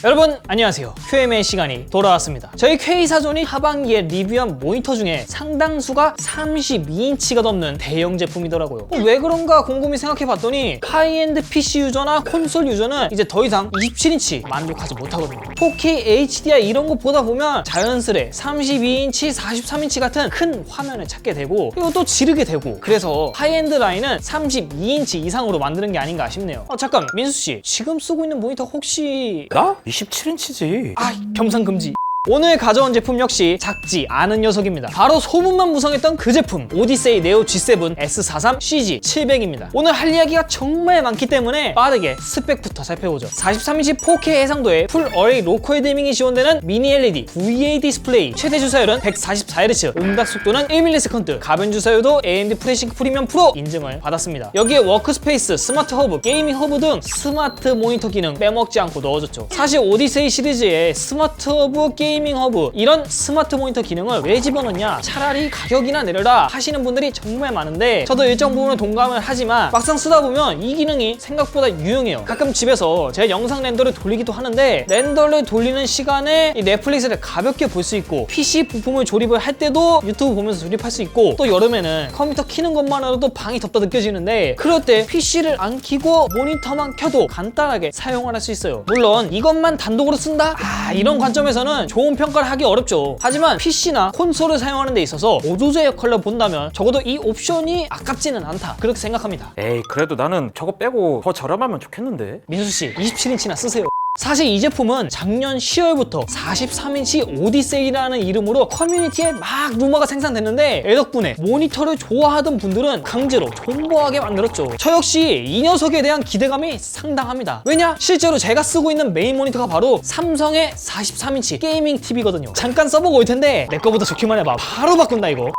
여러분 안녕하세요. QMA 시간이 돌아왔습니다. 저희 K사전이 하반기에 리뷰한 모니터 중에 상당수가 32인치가 넘는 대형 제품이더라고요. 왜 그런가 곰곰이 생각해봤더니 하이엔드 PC 유저나 콘솔 유저는 이제 더 이상 27인치 만족하지 못하거든요. 4K HDR 이런 거 보다 보면 자연스레 32인치, 43인치 같은 큰 화면을 찾게 되고 그리고 또 지르게 되고, 그래서 하이엔드 라인은 32인치 이상으로 만드는 게 아닌가 싶네요. 잠깐 민수씨, 지금 쓰고 있는 모니터 혹시... 나? 27인치지. 겸상 금지. 오늘 가져온 제품 역시 작지 않은 녀석입니다. 바로 소문만 무성했던 그 제품, 오디세이 네오 G7 S43 CG700입니다. 오늘 할 이야기가 정말 많기 때문에 빠르게 스펙부터 살펴보죠. 43인치 4K 해상도에 풀 어레이 로컬 디밍이 지원되는 미니 LED VA 디스플레이, 최대 주사율은 144Hz, 응답 속도는 1ms, 가변 주사율도 AMD FreeSync 프리미엄 프로 인증을 받았습니다. 여기에 워크스페이스, 스마트 허브, 게이밍 허브 등 스마트 모니터 기능 빼먹지 않고 넣어줬죠. 사실 오디세이 시리즈에 스마트 허브, 게이밍 허브 이런 스마트 모니터 기능을 왜 집어넣냐, 차라리 가격이나 내려라 하시는 분들이 정말 많은데 저도 일정 부분은 동감을 하지만 막상 쓰다 보면 이 기능이 생각보다 유용해요. 가끔 집에서 제 영상 렌더를 돌리기도 하는데 렌더를 돌리는 시간에 이 넷플릭스를 가볍게 볼 수 있고 PC 부품을 조립을 할 때도 유튜브 보면서 조립할 수 있고, 또 여름에는 컴퓨터 키는 것만으로도 방이 덥다 느껴지는데 그럴 때 PC를 안 켜고 모니터만 켜도 간단하게 사용을 할 수 있어요. 물론 이것만 단독으로 쓴다? 이런 관점에서는 좋은 평가를 하기 어렵죠. 하지만 PC나 콘솔을 사용하는 데 있어서 보조제 역할로 본다면 적어도 이 옵션이 아깝지는 않다, 그렇게 생각합니다. 에이, 그래도 나는 저거 빼고 더 저렴하면 좋겠는데. 민수씨 27인치나 쓰세요. 사실 이 제품은 작년 10월부터 43인치 오디세이라는 이름으로 커뮤니티에 막 루머가 생산됐는데 이 덕분에 모니터를 좋아하던 분들은 강제로 존버하게 만들었죠. 저 역시 이 녀석에 대한 기대감이 상당합니다. 왜냐? 실제로 제가 쓰고 있는 메인 모니터가 바로 삼성의 43인치 게이밍 TV거든요. 잠깐 써보고 올 텐데 내 거보다 좋기만 해봐. 바로 바꾼다 이거.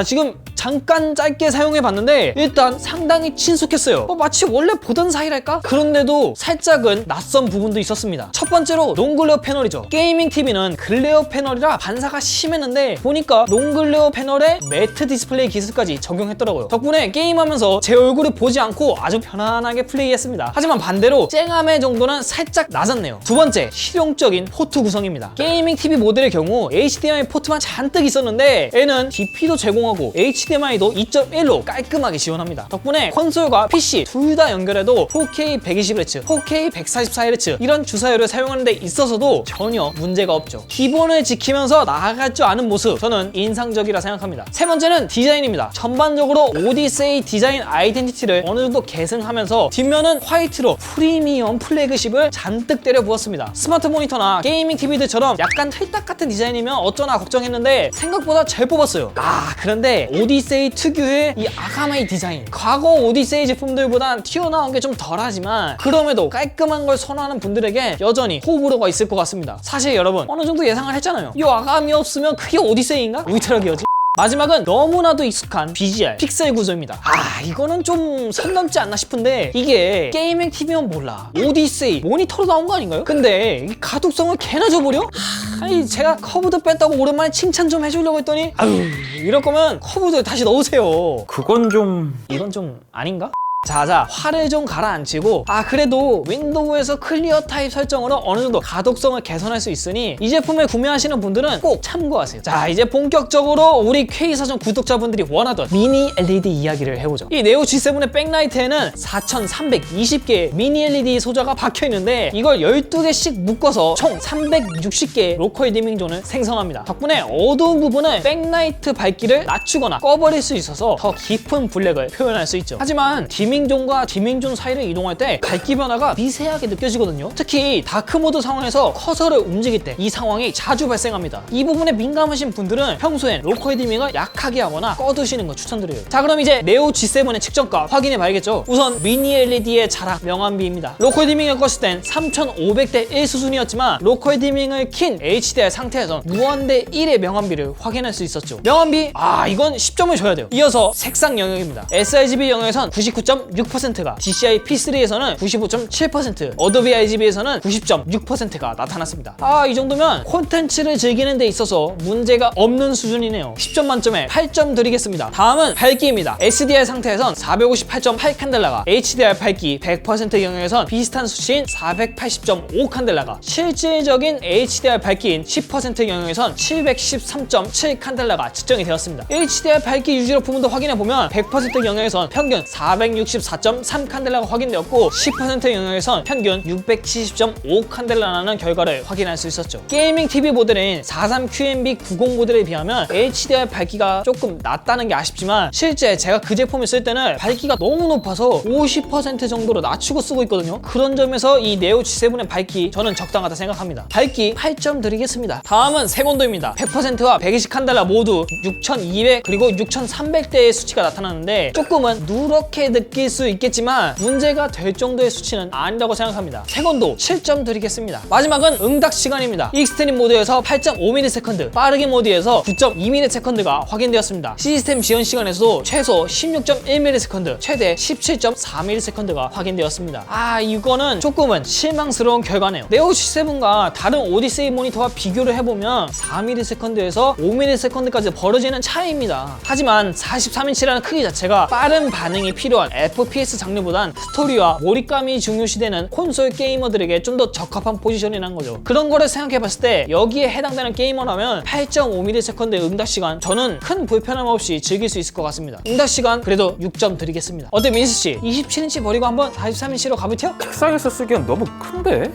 지금 잠깐 짧게 사용해봤는데 일단 상당히 친숙했어요. 마치 원래 보던 사이랄까? 그런데도 살짝은 낯선 부분도 있었습니다. 첫 번째로 논글레어 패널이죠. 게이밍 TV는 글레어 패널이라 반사가 심했는데 보니까 논글레어 패널에 매트 디스플레이 기술까지 적용했더라고요. 덕분에 게임하면서 제 얼굴을 보지 않고 아주 편안하게 플레이했습니다. 하지만 반대로 쨍함의 정도는 살짝 낮았네요. 두 번째, 실용적인 포트 구성입니다. 게이밍 TV 모델의 경우 HDMI 포트만 잔뜩 있었는데 얘는 DP도 제공하고 HDMI도 2.1로 깔끔하게 지원합니다. 덕분에 콘솔과 PC 둘 다 연결해도 4K 120Hz, 4K 144Hz 이런 주사율을 사용하는 데 있어서도 전혀 문제가 없죠. 기본을 지키면서 나아갈 줄 아는 모습, 저는 인상적이라 생각합니다. 세 번째는 디자인입니다. 전반적으로 오디세이 디자인 아이덴티티를 어느 정도 계승하면서 뒷면은 화이트로 프리미엄 플래그십을 잔뜩 때려 부었습니다. 스마트 모니터나 게이밍 TV들처럼 약간 틀딱 같은 디자인이면 어쩌나 걱정했는데 생각보다 잘 뽑았어요. 그런데 오디세이 특유의 이 아가마이 디자인, 과거 오디세이 제품들보단 튀어나온 게 좀 덜하지만 그럼에도 깔끔한 걸 선호하는 분들에게 여전히 호불호가 있을 것 같습니다. 사실 여러분 어느 정도 예상을 했잖아요. 이 아가미 없으면 그게 오디세이인가? 위트럭이었지? 마지막은 너무나도 익숙한 BGR 픽셀 구조입니다. 이거는 좀 선 넘지 않나 싶은데 이게 게이밍 TV면 몰라, 오디세이 모니터로 나온 거 아닌가요? 근데 이 가독성을 개나 줘버려? 제가 커브도 뺐다고 오랜만에 칭찬 좀 해주려고 했더니 이럴 거면 커브도 다시 넣으세요. 이건 좀 아닌가? 자, 화를 좀 가라앉히고 그래도 윈도우에서 클리어 타입 설정으로 어느 정도 가독성을 개선할 수 있으니 이 제품을 구매하시는 분들은 꼭 참고하세요. 자, 이제 본격적으로 우리 K사전 구독자분들이 원하던 미니 LED 이야기를 해보죠. 이 네오 G7의 백라이트에는 4320개의 미니 LED 소자가 박혀있는데 이걸 12개씩 묶어서 총 360개의 로컬 디밍존을 생성합니다. 덕분에 어두운 부분을 백라이트 밝기를 낮추거나 꺼버릴 수 있어서 더 깊은 블랙을 표현할 수 있죠. 하지만 디밍존과 디밍존 사이를 이동할 때 밝기 변화가 미세하게 느껴지거든요. 특히 다크모드 상황에서 커서를 움직일 때 이 상황이 자주 발생합니다. 이 부분에 민감하신 분들은 평소엔 로컬 디밍을 약하게 하거나 꺼두시는 거 추천드려요. 자, 그럼 이제 네오 G7의 측정가 확인해 봐야겠죠. 우선 미니 LED의 자랑 명암비입니다. 로컬 디밍을 껐을 땐 3500대 1 수준이었지만 로컬 디밍을 킨 HDR 상태에선 무한대 1의 명암비를 확인할 수 있었죠. 명암비 이건 10점을 줘야 돼요. 이어서 색상 영역입니다. sRGB 영역에선 99점 99.6%가, DCI P3에서는 95.7%, 어도비 RGB에서는 90.6%가 나타났습니다. 이 정도면 콘텐츠를 즐기는 데 있어서 문제가 없는 수준이네요. 10점 만점에 8점 드리겠습니다. 다음은 밝기입니다. SDR 상태에선 458.8 칸델라가, HDR 밝기 100% 영역에선 비슷한 수치인 480.5 칸델라가, 실질적인 HDR 밝기인 10% 영역에선 713.7 칸델라가 측정이 되었습니다. HDR 밝기 유지력 부분도 확인해보면 100% 영역에선 평균 464.3 칸델라가 확인되었고 10% 영역에선 평균 670.5 칸델라라는 결과를 확인할 수 있었죠. 게이밍 TV 모델인 43QNB90 모델에 비하면 HDR 밝기가 조금 낮다는 게 아쉽지만 실제 제가 그 제품을 쓸 때는 밝기가 너무 높아서 50% 정도로 낮추고 쓰고 있거든요. 그런 점에서 이 네오 G7의 밝기 저는 적당하다 생각합니다. 밝기 8점 드리겠습니다. 다음은 색온도입니다. 100%와 120 칸델라 모두 6200 그리고 6300대의 수치가 나타나는데 조금은 누렇게 느낄 수 있겠지만 문제가 될 정도의 수치는 아니라고 생각합니다. 색온도 7점 드리겠습니다. 마지막은 응답 시간입니다. 익스트림 모드에서 8.5ms, 빠르게 모드에서 9.2ms 확인되었습니다. 시스템 지연 시간에서도 최소 16.1ms, 최대 17.4ms 확인되었습니다. 이거는 조금은 실망스러운 결과네요. 네오 G7과 다른 오디세이 모니터와 비교를 해보면 4ms에서 5ms까지 벌어지는 차이입니다. 하지만 43인치라는 크기 자체가 빠른 반응이 필요한 FPS 장르보단 스토리와 몰입감이 중요시되는 콘솔 게이머들에게 좀 더 적합한 포지션이라는 거죠. 그런 거를 생각해봤을 때 여기에 해당되는 게이머라면 8.5ms 응답 시간 저는 큰 불편함 없이 즐길 수 있을 것 같습니다. 응답 시간 그래도 6점 드리겠습니다. 어때 민수씨? 27인치 버리고 한번 43인치로 가볼게요? 책상에서 쓰기엔 너무 큰데?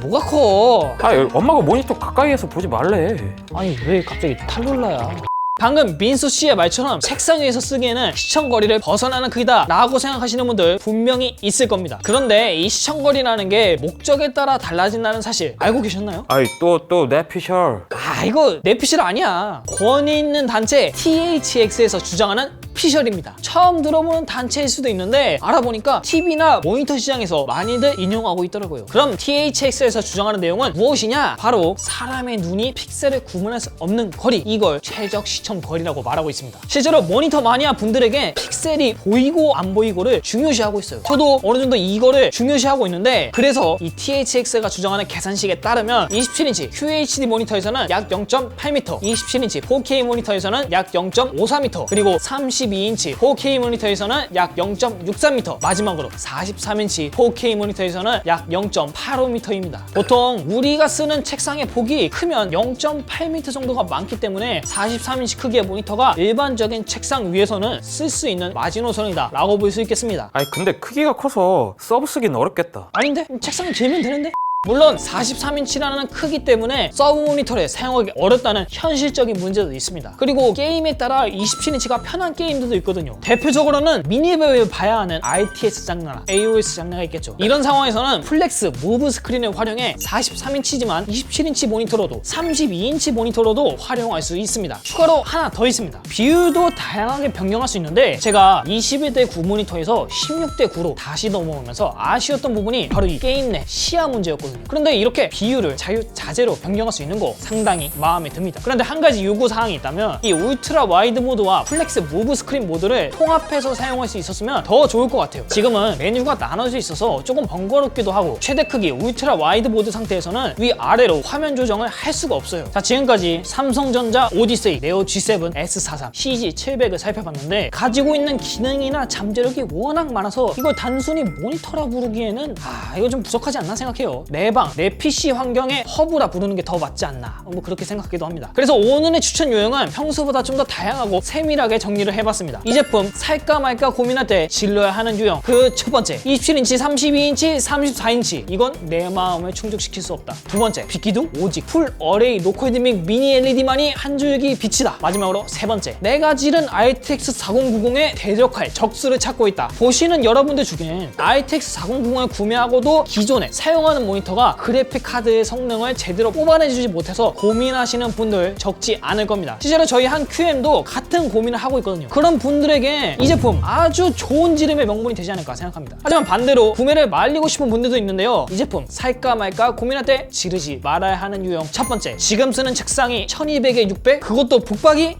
뭐가 커? 엄마가 모니터 가까이에서 보지 말래. 아니 왜 갑자기 탈룰라야? 방금 민수 씨의 말처럼 책상 위에서 쓰기에는 시청거리를 벗어나는 크기다 라고 생각하시는 분들 분명히 있을 겁니다. 그런데 이 시청거리라는 게 목적에 따라 달라진다는 사실 알고 계셨나요? 또 내피셜. 이거 내 피셜 아니야. 권위 있는 단체 THX에서 주장하는 피셜입니다. 처음 들어보는 단체일 수도 있는데 알아보니까 TV나 모니터 시장에서 많이들 인용하고 있더라고요. 그럼 THX에서 주장하는 내용은 무엇이냐? 바로 사람의 눈이 픽셀을 구분할 수 없는 거리, 이걸 최적 시청 거리라고 말하고 있습니다. 실제로 모니터 마니아 분들에게 픽셀이 보이고 안 보이고를 중요시하고 있어요. 저도 어느 정도 이거를 중요시하고 있는데 그래서 이 THX가 주장하는 계산식에 따르면 27인치 QHD 모니터에서는 약 0.8m, 27인치 4K 모니터에서는 약 0.54m, 그리고 32인치 4K 모니터에서는 약 0.63m, 마지막으로 43인치 4K 모니터에서는 약 0.85m입니다. 보통 우리가 쓰는 책상의 폭이 크면 0.8m 정도가 많기 때문에 43인치 크기의 모니터가 일반적인 책상 위에서는 쓸 수 있는 마지노선이다 라고 볼 수 있겠습니다. 근데 크기가 커서 서브 쓰기는 어렵겠다. 아닌데? 책상에 들면 되는데? 물론 43인치라는 크기 때문에 서브 모니터를 사용하기 어렵다는 현실적인 문제도 있습니다. 그리고 게임에 따라 27인치가 편한 게임들도 있거든요. 대표적으로는 미니맵을 봐야 하는 RTS 장르나 AOS 장르가 있겠죠. 이런 상황에서는 플렉스 무브 스크린을 활용해 43인치지만 27인치 모니터로도 32인치 모니터로도 활용할 수 있습니다. 추가로 하나 더 있습니다. 비율도 다양하게 변경할 수 있는데 제가 21:9 모니터에서 16:9로 다시 넘어오면서 아쉬웠던 부분이 바로 이 게임 내 시야 문제였거든요. 그런데 이렇게 비율을 자유자재로 변경할 수 있는 거 상당히 마음에 듭니다. 그런데 한 가지 요구사항이 있다면 이 울트라 와이드 모드와 플렉스 무브 스크린 모드를 통합해서 사용할 수 있었으면 더 좋을 것 같아요. 지금은 메뉴가 나눠져 있어서 조금 번거롭기도 하고 최대 크기 울트라 와이드 모드 상태에서는 위아래로 화면 조정을 할 수가 없어요. 자, 지금까지 삼성전자 오디세이 네오 G7 S43 CG700을 살펴봤는데 가지고 있는 기능이나 잠재력이 워낙 많아서 이걸 단순히 모니터라 부르기에는 이거 좀 부족하지 않나 생각해요. 내 방, 내 PC 환경에 허브라 부르는 게 더 맞지 않나 그렇게 생각하기도 합니다. 그래서 오늘의 추천 요령은 평소보다 좀 더 다양하고 세밀하게 정리를 해봤습니다. 이 제품 살까 말까 고민할 때 질러야 하는 유형 그 첫 번째 27인치, 32인치, 34인치 이건 내 마음을 충족시킬 수 없다. 두 번째 빛기둥 오직 풀 어레이 노콜드믹 미니 LED만이 한 줄기 빛이다. 마지막으로 세 번째 내가 지른 RTX 4090에 대적할 적수를 찾고 있다. 보시는 여러분들 중엔 RTX 4090을 구매하고도 기존에 사용하는 모니터 모니터가 그래픽 카드의 성능을 제대로 뽑아내주지 못해서 고민하시는 분들 적지 않을 겁니다. 실제로 저희 한 QM도 같은 고민을 하고 있거든요. 그런 분들에게 이 제품 아주 좋은 지름의 명분이 되지 않을까 생각합니다. 하지만 반대로 구매를 말리고 싶은 분들도 있는데요. 이 제품 살까 말까 고민할 때 지르지 말아야 하는 유형. 첫 번째, 지금 쓰는 책상이 1200에 600? 그것도 북박이?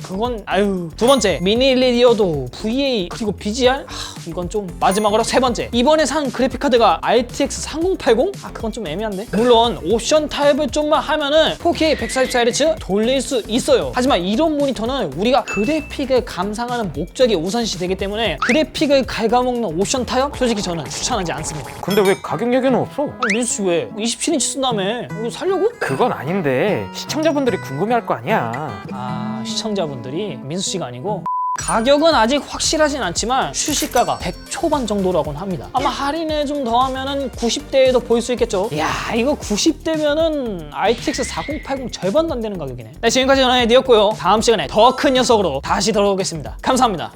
그건 아유. 두 번째, 미니 레디어도 VA 그리고 BGR? 이건 좀. 마지막으로 세 번째, 이번에 산 그래픽카드가 RTX 3080? 그건 좀 애매한데? 물론 옵션 타입을 좀만 하면은 4K 144Hz 돌릴 수 있어요. 하지만 이런 모니터는 우리가 그래픽을 감상하는 목적이 우선시 되기 때문에 그래픽을 갉아먹는 옵션 타입? 솔직히 저는 추천하지 않습니다. 근데 왜 가격 얘기는 없어? 민수씨 왜? 27인치 쓴다며? 이거 살려고? 그건 아닌데 시청자분들이 궁금해할 거 아니야. 시청자분들이 민수씨가 아니고. 가격은 아직 확실하진 않지만 출시가가 100 초반 정도라고는 합니다. 아마 할인을 좀 더하면은 90대에도 보일 수 있겠죠. 이야, 이거 90대면은 RTX 4080 절반도 안 되는 가격이네. 네, 지금까지 전화해드렸고요. 다음 시간에 더 큰 녀석으로 다시 돌아오겠습니다. 감사합니다.